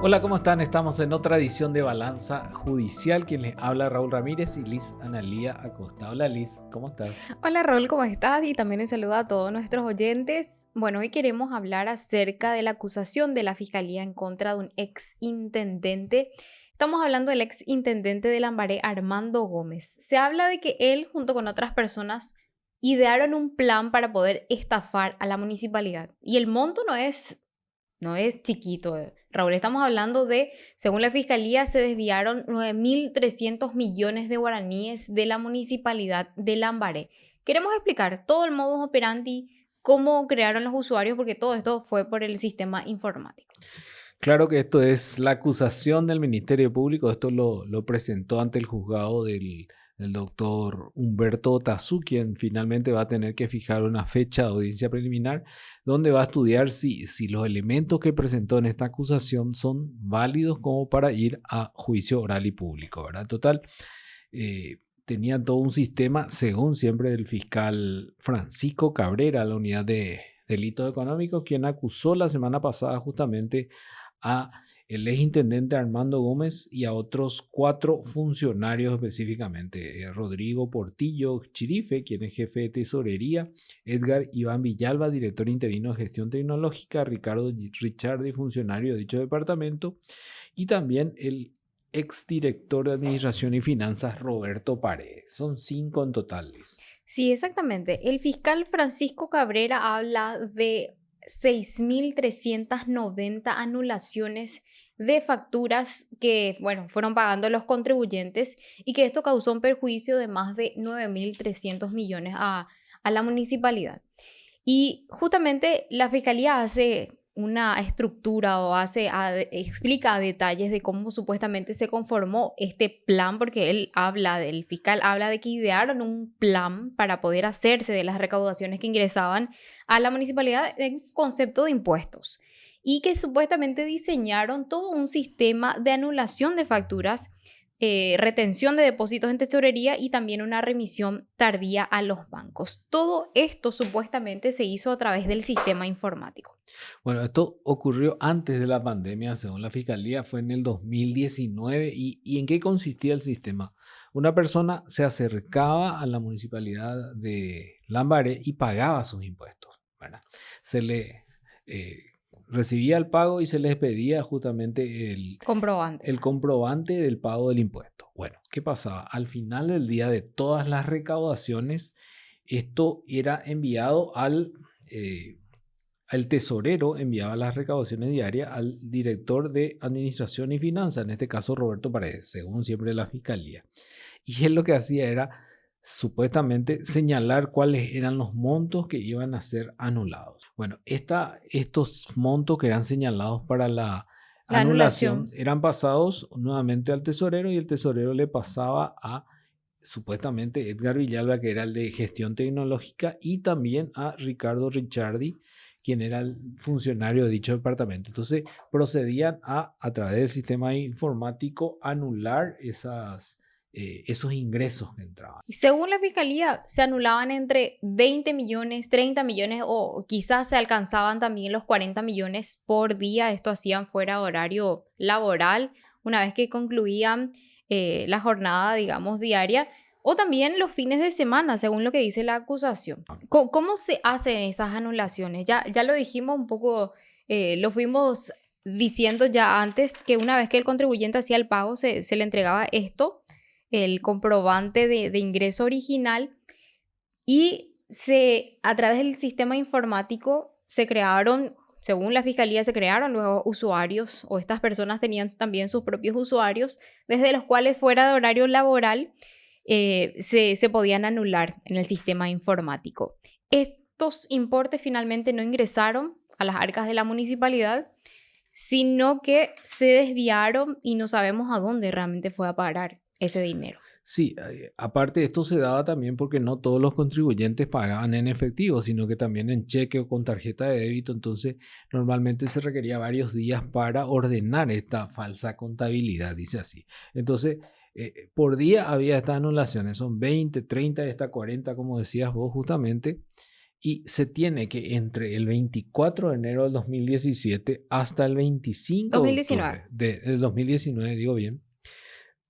Hola, ¿cómo están? Estamos en otra edición de Balanza Judicial. Quien les habla, Raúl Ramírez y Liz Analía Acosta. Hola Liz, ¿cómo estás? Hola Raúl, ¿cómo estás? Y también un saludo a todos nuestros oyentes. Bueno, hoy queremos hablar acerca de la acusación de la Fiscalía en contra de un ex intendente. Estamos hablando del ex intendente de Lambaré, Armando Gómez. Se habla de que él, junto con otras personas, idearon un plan para poder estafar a la municipalidad. Y el monto no es chiquito, Raúl. Estamos hablando de, según la fiscalía, se desviaron 9.300 millones de guaraníes de la municipalidad de Lambaré. Queremos explicar todo el modus operandi, cómo crearon los usuarios, porque todo esto fue por el sistema informático. Claro que esto es la acusación del Ministerio Público. Esto lo presentó ante el juzgado del doctor Humberto Tazú, quien finalmente va a tener que fijar una fecha de audiencia preliminar donde va a estudiar si los elementos que presentó en esta acusación son válidos como para ir a juicio oral y público, ¿verdad? Total, tenían todo un sistema, según siempre el fiscal Francisco Cabrera, la unidad de delitos económicos, quien acusó la semana pasada justamente a el ex intendente Armando Gómez y a otros 4 funcionarios específicamente: Rodrigo Portillo Chirife, quien es jefe de tesorería; Edgar Iván Villalba, director interino de gestión tecnológica; Ricardo Ricciardi, funcionario de dicho departamento; y también el exdirector de administración y finanzas, Roberto Paredes. Son 5 en total, Liz. Sí, exactamente. El fiscal Francisco Cabrera habla de 6.390 anulaciones de facturas que, bueno, fueron pagando los contribuyentes y que esto causó un perjuicio de más de 9.300 millones a la municipalidad. Y justamente la fiscalía hace una estructura o explica detalles de cómo supuestamente se conformó este plan, porque el fiscal habla de que idearon un plan para poder hacerse de las recaudaciones que ingresaban a la municipalidad en concepto de impuestos y que supuestamente diseñaron todo un sistema de anulación de facturas, retención de depósitos en tesorería y también una remisión tardía a los bancos. Todo esto supuestamente se hizo a través del sistema informático. Bueno, esto ocurrió antes de la pandemia, según la fiscalía, fue en el 2019. ¿Y en qué consistía el sistema? Una persona se acercaba a la municipalidad de Lambaré y pagaba sus impuestos, ¿verdad? Se le eh, recibía el pago y se les pedía justamente Comprobante. el comprobante del pago del impuesto. Bueno, ¿qué pasaba? Al final del día de todas las recaudaciones, esto era enviado al tesorero, enviaba las recaudaciones diarias al director de administración y finanzas, en este caso Roberto Paredes, según siempre la fiscalía. Y él lo que hacía era supuestamente señalar cuáles eran los montos que iban a ser anulados. Bueno, estos montos que eran señalados para la La anulación anulación. eran pasados nuevamente al tesorero y el tesorero le pasaba a supuestamente Edgar Villalba, que era el de gestión tecnológica, y también a Ricardo Ricciardi, quien era el funcionario de dicho departamento. Entonces procedían a través del sistema informático, anular esos ingresos que entraban. Y según la fiscalía, se anulaban entre 20 millones, 30 millones o quizás se alcanzaban también los 40 millones por día. Esto hacían fuera de horario laboral, una vez que concluían la jornada, digamos, diaria, o también los fines de semana, según lo que dice la acusación. ¿Cómo se hacen esas anulaciones? Ya lo dijimos un poco, lo fuimos diciendo ya antes, que una vez que el contribuyente hacía el pago, se le entregaba esto, el comprobante de ingreso original, y a través del sistema informático se crearon, según la fiscalía, se crearon luego usuarios, o estas personas tenían también sus propios usuarios, desde los cuales fuera de horario laboral se podían anular en el sistema informático. Estos importes finalmente no ingresaron a las arcas de la municipalidad, sino que se desviaron y no sabemos a dónde realmente fue a parar ese dinero. Sí, aparte esto se daba también porque no todos los contribuyentes pagaban en efectivo, sino que también en cheque o con tarjeta de débito. Entonces, normalmente se requería varios días para ordenar esta falsa contabilidad, dice así. Entonces, por día había estas anulaciones, son 20, 30 y hasta 40, como decías vos justamente. Y se tiene que entre el 24 de enero del 2017 hasta el 25 de 2019. octubre del 2019, digo bien,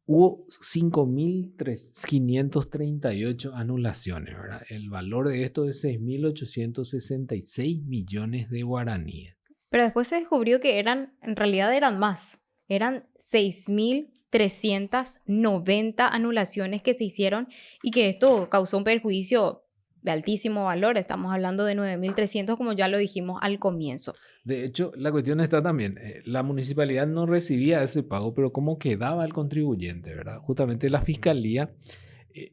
hubo 5.538 anulaciones, ¿verdad? El valor de esto es 6.866 millones de guaraníes. Pero después se descubrió que en realidad eran más. Eran 6.390 anulaciones que se hicieron y que esto causó un perjuicio de altísimo valor. Estamos hablando de 9.300, como ya lo dijimos al comienzo. De hecho, la cuestión está también, la municipalidad no recibía ese pago, pero ¿cómo quedaba el contribuyente, verdad? Justamente la fiscalía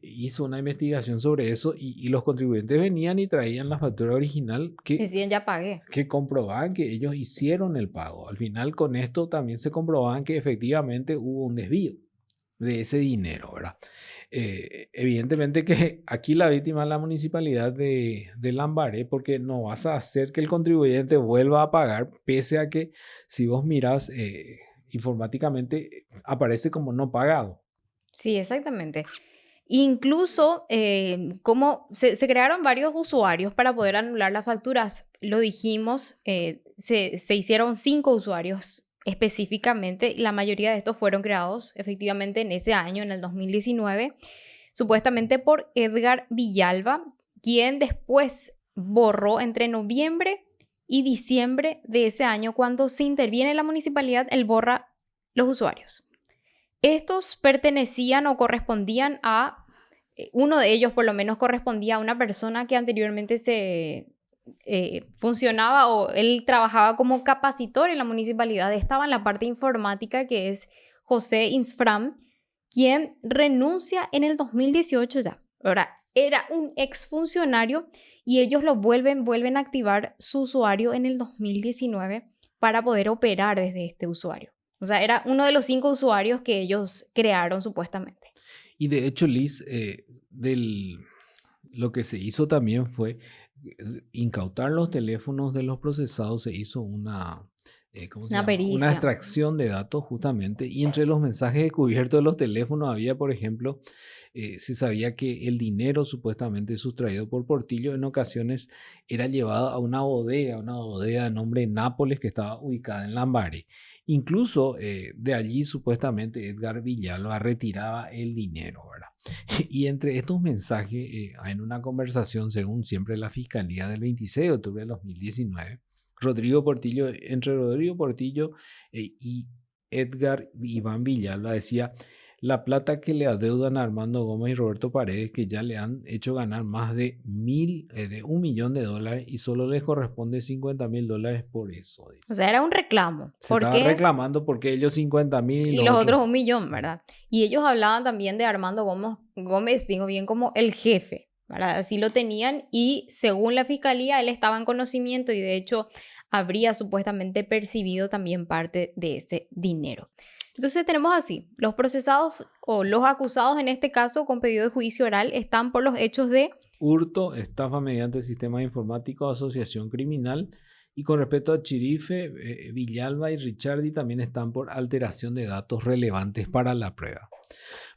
hizo una investigación sobre eso y los contribuyentes venían y traían la factura original Decían, ya pagué. que comprobaban que ellos hicieron el pago. Al final, con esto también se comprobaban que efectivamente hubo un desvío de ese dinero, ¿verdad? Evidentemente que aquí la víctima es la municipalidad de Lambaré, porque no vas a hacer que el contribuyente vuelva a pagar, pese a que si vos miras informáticamente aparece como no pagado. Sí, exactamente. Incluso como se crearon varios usuarios para poder anular las facturas. Lo dijimos, se hicieron 5 usuarios específicamente. La mayoría de estos fueron creados efectivamente en ese año, en el 2019, supuestamente por Edgar Villalba, quien después borró entre noviembre y diciembre de ese año. Cuando se interviene en la municipalidad, él borra los usuarios. Estos pertenecían o correspondían a, uno de ellos por lo menos correspondía a una persona que anteriormente funcionaba o él trabajaba como capacitor en la municipalidad. Estaba en la parte informática, que es José Insfram, quien renuncia en el 2018 ya. Ahora, era un exfuncionario y ellos lo vuelven a activar su usuario en el 2019 para poder operar desde este usuario. O sea, era uno de los 5 usuarios que ellos crearon supuestamente. Y de hecho, Liz, lo que se hizo también fue incautar los teléfonos de los procesados. Se hizo una pericia. Una extracción de datos justamente, y entre los mensajes descubiertos de los teléfonos había, por ejemplo, se sabía que el dinero supuestamente sustraído por Portillo en ocasiones era llevado a una bodega de nombre Nápoles, que estaba ubicada en Lambaré. Incluso de allí supuestamente Edgar Villalba retiraba el dinero, ¿verdad? Y entre estos mensajes, en una conversación, según siempre la Fiscalía, del 26 de octubre de 2019, entre Rodrigo Portillo y Edgar Iván Villalba decía: la plata que le adeudan a Armando Gómez y Roberto Paredes, que ya le han hecho ganar más de $1 millón y solo les corresponde $50,000 por eso. Dice. O sea, era un reclamo. Se estaba reclamando porque ellos 50,000 y los otros 1 millón, ¿verdad? Y ellos hablaban también de Armando Gómez, digo bien, como el jefe, ¿verdad? Así lo tenían, y según la fiscalía él estaba en conocimiento y de hecho habría supuestamente percibido también parte de ese dinero. Entonces tenemos así, los procesados o los acusados en este caso con pedido de juicio oral están por los hechos de hurto, estafa mediante sistemas informáticos, asociación criminal, y con respecto a Chirife, Villalba y Ricciardi también están por alteración de datos relevantes para la prueba.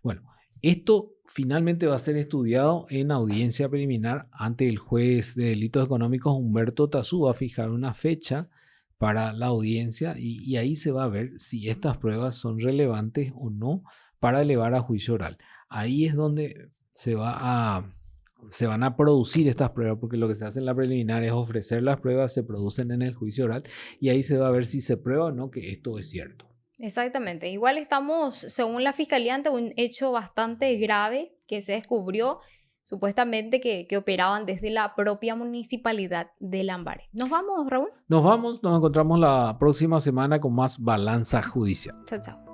Bueno, esto finalmente va a ser estudiado en audiencia preliminar ante el juez de delitos económicos Humberto Tazú. Va a fijar una fecha para la audiencia y ahí se va a ver si estas pruebas son relevantes o no para elevar a juicio oral. Ahí es donde se van a producir estas pruebas, porque lo que se hace en la preliminar es ofrecer las pruebas, se producen en el juicio oral y ahí se va a ver si se prueba o no que esto es cierto. Exactamente. Igual estamos, según la fiscalía, ante un hecho bastante grave que se descubrió, supuestamente que operaban desde la propia municipalidad de Lambaré. ¿Nos vamos, Raúl? Nos vamos, nos encontramos la próxima semana con más Balanza Judicial. Chao, chao.